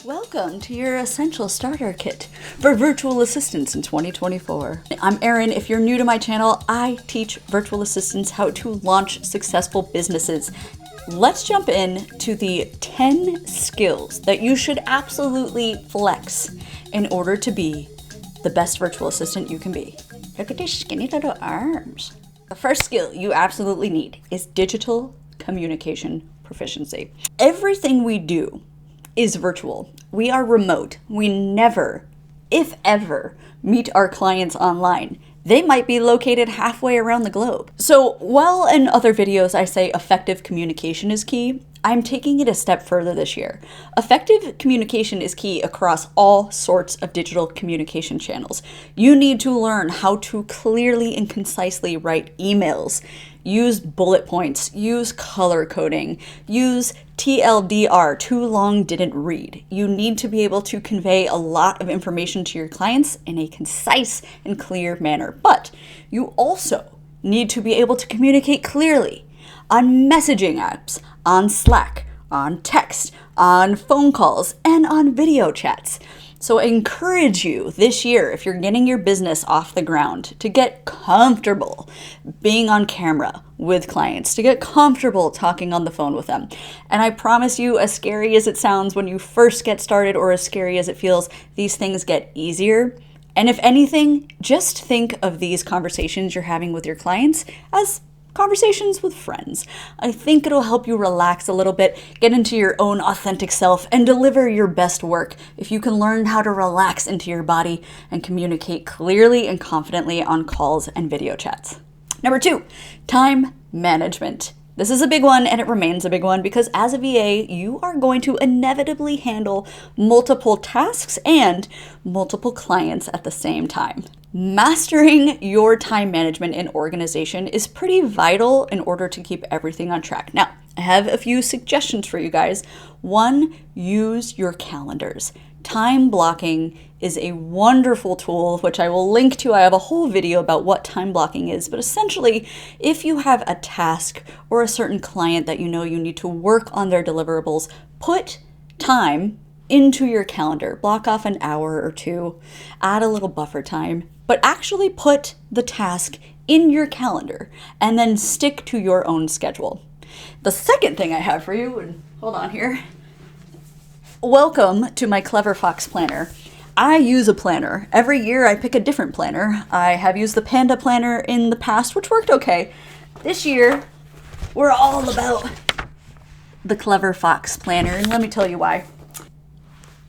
Welcome to your essential starter kit for virtual assistants in 2024. I'm Erin. If you're new to my channel, I teach virtual assistants how to launch successful businesses. Let's jump in to the 10 skills that you should absolutely flex in order to be the best virtual assistant you can be. Look at these skinny little arms. The first skill you absolutely need is digital communication proficiency. Everything we do is virtual. We are remote. We never, if ever, meet our clients online. They might be located halfway around the globe. So while in other videos I say effective communication is key, I'm taking it a step further this year. Effective communication is key across all sorts of digital communication channels. You need to learn how to clearly and concisely write emails, use bullet points, use color coding, use TLDR, too long didn't read. You need to be able to convey a lot of information to your clients in a concise and clear manner. But you also need to be able to communicate clearly on messaging apps, on Slack, on text, on phone calls, and on video chats. So I encourage you this year, if you're getting your business off the ground, to get comfortable being on camera with clients, to get comfortable talking on the phone with them. And I promise you, as scary as it sounds when you first get started, or as scary as it feels, these things get easier. And if anything, just think of these conversations you're having with your clients as conversations with friends. I think it'll help you relax a little bit, get into your own authentic self, and deliver your best work if you can learn how to relax into your body and communicate clearly and confidently on calls and video chats. Number 2, time management. This is a big one, and it remains a big one because as a VA, you are going to inevitably handle multiple tasks and multiple clients at the same time. Mastering your time management and organization is pretty vital in order to keep everything on track. Now, I have a few suggestions for you guys. 1, use your calendars. Time blocking is a wonderful tool, which I will link to. I have a whole video about what time blocking is, but essentially, if you have a task or a certain client that you know you need to work on their deliverables, put time into your calendar. Block off an hour or 2, add a little buffer time, but actually put the task in your calendar and then stick to your own schedule. The second thing I have for you, and hold on here, welcome to my Clever Fox planner. I use a planner. Every year I pick a different planner. I have used the Panda planner in the past, which worked okay. This year, we're all about the Clever Fox planner, and let me tell you why.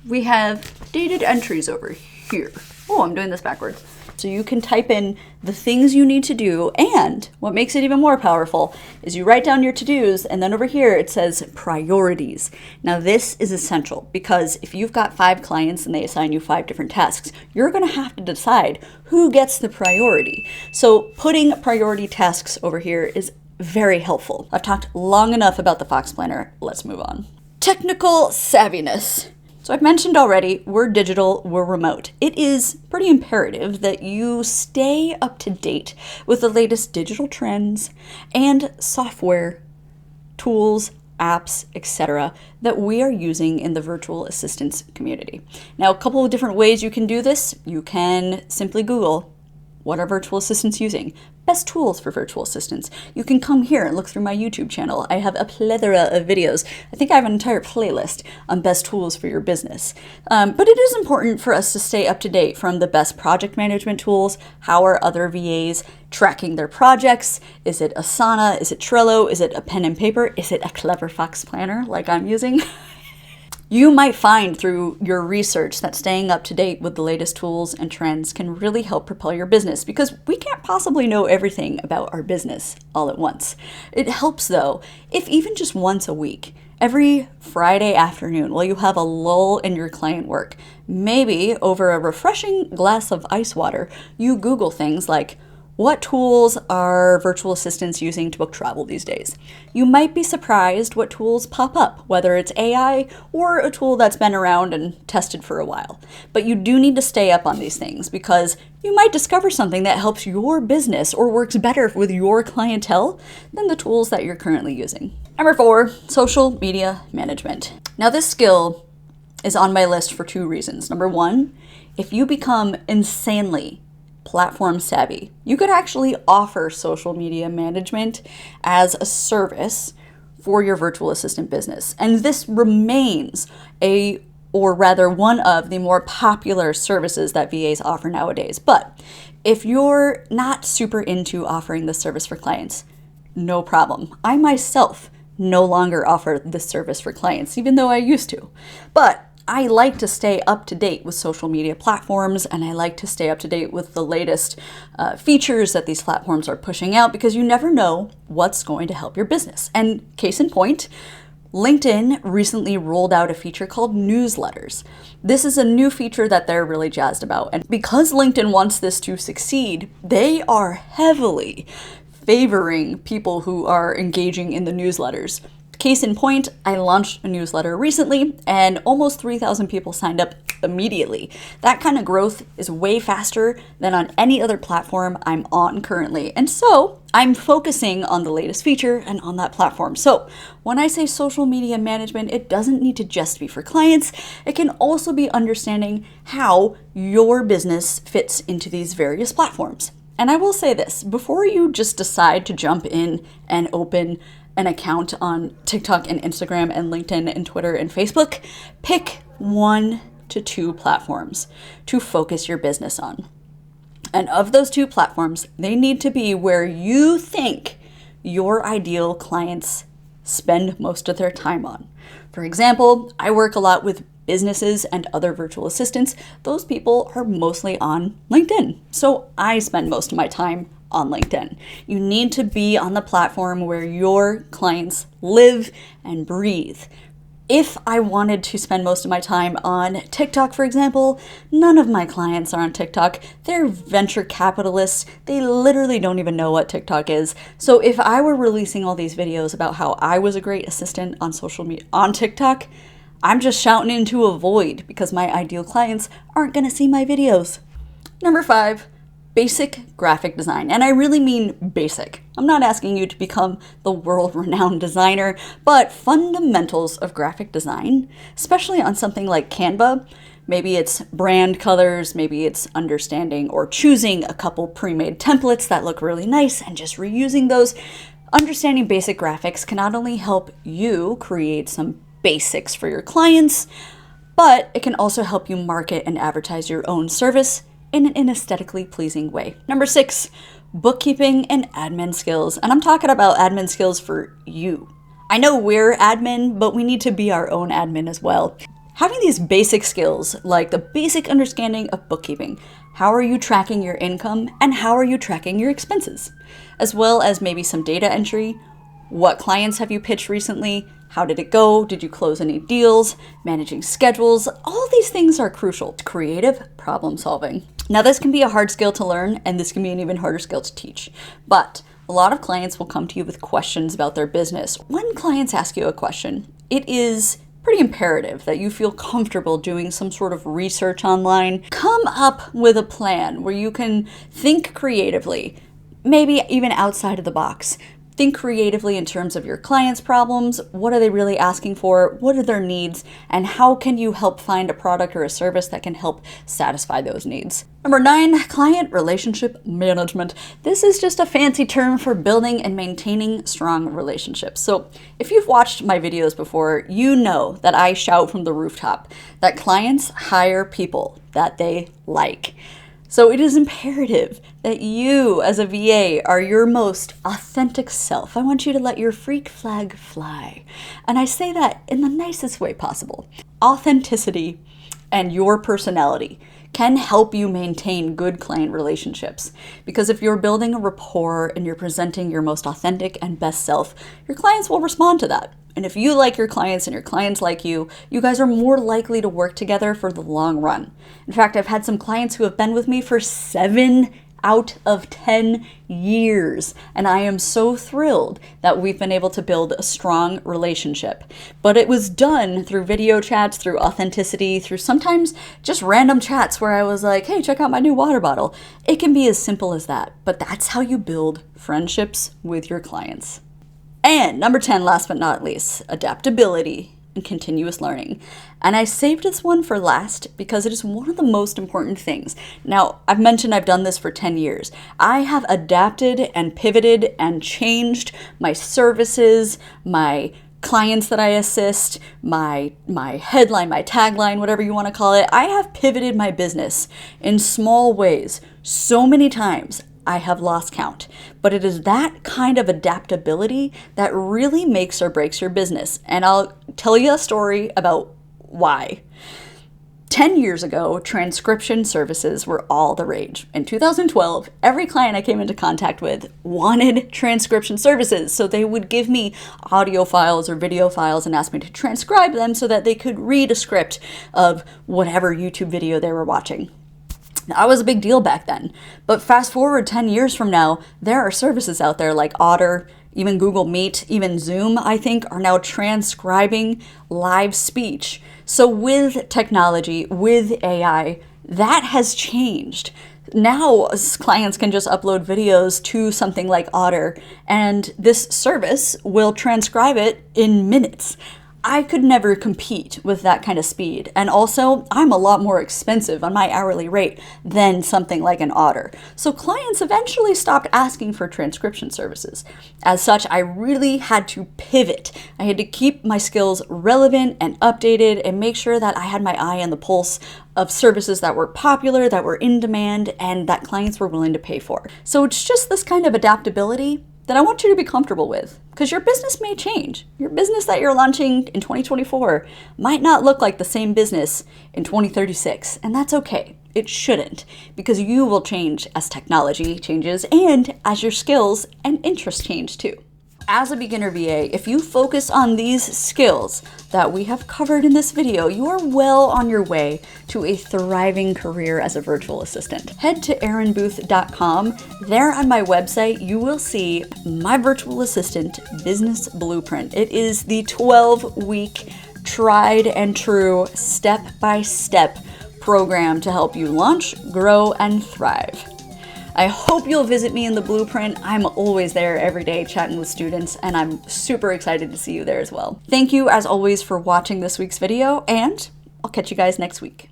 We have dated entries over here. Oh, I'm doing this backwards. So you can type in the things you need to do, and what makes it even more powerful is you write down your to-dos, and then over here it says priorities. Now this is essential because if you've got 5 clients and they assign you 5 different tasks, you're going to have to decide who gets the priority. So putting priority tasks over here is very helpful. I've talked long enough about the Fox Planner. Let's move on. Technical savviness. So I've mentioned already, we're digital, we're remote. It is pretty imperative that you stay up to date with the latest digital trends and software, tools, apps, etc. that we are using in the virtual assistance community. Now, a couple of different ways you can do this. You can simply Google, what are virtual assistants using? Best tools for virtual assistants. You can come here and look through my YouTube channel. I have a plethora of videos. I think I have an entire playlist on best tools for your business. But it is important for us to stay up to date from the best project management tools. How are other VAs tracking their projects? Is it Asana? Is it Trello? Is it a pen and paper? Is it a Clever Fox planner like I'm using? You might find through your research that staying up to date with the latest tools and trends can really help propel your business because we can't possibly know everything about our business all at once. It helps though, if even just once a week, every Friday afternoon while you have a lull in your client work, maybe over a refreshing glass of ice water, you Google things like, what tools are virtual assistants using to book travel these days? You might be surprised what tools pop up, whether it's AI or a tool that's been around and tested for a while. But you do need to stay up on these things because you might discover something that helps your business or works better with your clientele than the tools that you're currently using. Number 4, social media management. Now this skill is on my list for 2 reasons. Number 1, if you become insanely platform savvy, you could actually offer social media management as a service for your virtual assistant business. And this remains one of the more popular services that VAs offer nowadays. But if you're not super into offering this service for clients, no problem. I myself no longer offer this service for clients, even though I used to. But I like to stay up to date with social media platforms, and I like to stay up to date with the latest features that these platforms are pushing out, because you never know what's going to help your business. And case in point, LinkedIn recently rolled out a feature called newsletters. This is a new feature that they're really jazzed about. And because LinkedIn wants this to succeed, they are heavily favoring people who are engaging in the newsletters. Case in point, I launched a newsletter recently and almost 3,000 people signed up immediately. That kind of growth is way faster than on any other platform I'm on currently. And so I'm focusing on the latest feature and on that platform. So when I say social media management, it doesn't need to just be for clients. It can also be understanding how your business fits into these various platforms. And I will say this, before you just decide to jump in and open an account on TikTok and Instagram and LinkedIn and Twitter and Facebook, pick 1 to 2 platforms to focus your business on. And of those 2 platforms, they need to be where you think your ideal clients spend most of their time on. For example, I work a lot with businesses and other virtual assistants. Those people are mostly on LinkedIn. So I spend most of my time on LinkedIn. You need to be on the platform where your clients live and breathe. If I wanted to spend most of my time on TikTok, for example, none of my clients are on TikTok. They're venture capitalists. They literally don't even know what TikTok is. So if I were releasing all these videos about how I was a great assistant on social media, on TikTok, I'm just shouting into a void because my ideal clients aren't going to see my videos. Number 5, basic graphic design. And I really mean basic. I'm not asking you to become the world-renowned designer, but fundamentals of graphic design, especially on something like Canva. Maybe it's brand colors, maybe it's understanding or choosing a couple pre-made templates that look really nice and just reusing those. Understanding basic graphics can not only help you create some basics for your clients, but it can also help you market and advertise your own service in an aesthetically pleasing way. Number 6, bookkeeping and admin skills. And I'm talking about admin skills for you. I know we're admin, but we need to be our own admin as well. Having these basic skills, like the basic understanding of bookkeeping, how are you tracking your income and how are you tracking your expenses, as well as maybe some data entry. What clients have you pitched recently? How did it go? Did you close any deals? Managing schedules? All these things are crucial to creative problem solving. Now, this can be a hard skill to learn, and this can be an even harder skill to teach. But a lot of clients will come to you with questions about their business. When clients ask you a question, it is pretty imperative that you feel comfortable doing some sort of research online. Come up with a plan where you can think creatively, maybe even outside of the box. Think creatively in terms of your clients' problems. What are they really asking for? What are their needs? And how can you help find a product or a service that can help satisfy those needs? Number 9, client relationship management. This is just a fancy term for building and maintaining strong relationships. So if you've watched my videos before, you know that I shout from the rooftop that clients hire people that they like. So it is imperative that you, as a VA, are your most authentic self. I want you to let your freak flag fly. And I say that in the nicest way possible. Authenticity and your personality can help you maintain good client relationships. Because if you're building a rapport and you're presenting your most authentic and best self, your clients will respond to that. And if you like your clients and your clients like you, you guys are more likely to work together for the long run. In fact, I've had some clients who have been with me for 7 out of 10 years. And I am so thrilled that we've been able to build a strong relationship. But it was done through video chats, through authenticity, through sometimes just random chats where I was like, hey, check out my new water bottle. It can be as simple as that. But that's how you build friendships with your clients. And number 10, last but not least, adaptability and continuous learning. And I saved this one for last because it is one of the most important things. Now, I've mentioned I've done this for 10 years. I have adapted and pivoted and changed my services, my clients that I assist, my headline, my tagline, whatever you want to call it. I have pivoted my business in small ways so many times I have lost count. But it is that kind of adaptability that really makes or breaks your business. And I'll tell you a story about why. 10 years ago, transcription services were all the rage. In 2012, every client I came into contact with wanted transcription services. So they would give me audio files or video files and ask me to transcribe them so that they could read a script of whatever YouTube video they were watching. That was a big deal back then. But fast forward 10 years from now, there are services out there like Otter, even Google Meet, even Zoom, I think, are now transcribing live speech. So with technology, with AI, that has changed. Now clients can just upload videos to something like Otter, and this service will transcribe it in minutes. I could never compete with that kind of speed. And also, I'm a lot more expensive on my hourly rate than something like an Otter. So clients eventually stopped asking for transcription services. As such, I really had to pivot. I had to keep my skills relevant and updated and make sure that I had my eye on the pulse of services that were popular, that were in demand, and that clients were willing to pay for. So it's just this kind of adaptability that I want you to be comfortable with, because your business may change. Your business that you're launching in 2024 might not look like the same business in 2036, and that's okay. It shouldn't, because you will change as technology changes and as your skills and interests change too. As a beginner VA, if you focus on these skills that we have covered in this video, you are well on your way to a thriving career as a virtual assistant. Head to erinbooth.com. There on my website, you will see my virtual assistant business blueprint. It is the 12-week tried and true step-by-step program to help you launch, grow, and thrive. I hope you'll visit me in the blueprint. I'm always there every day chatting with students, and I'm super excited to see you there as well. Thank you, as always, for watching this week's video, and I'll catch you guys next week.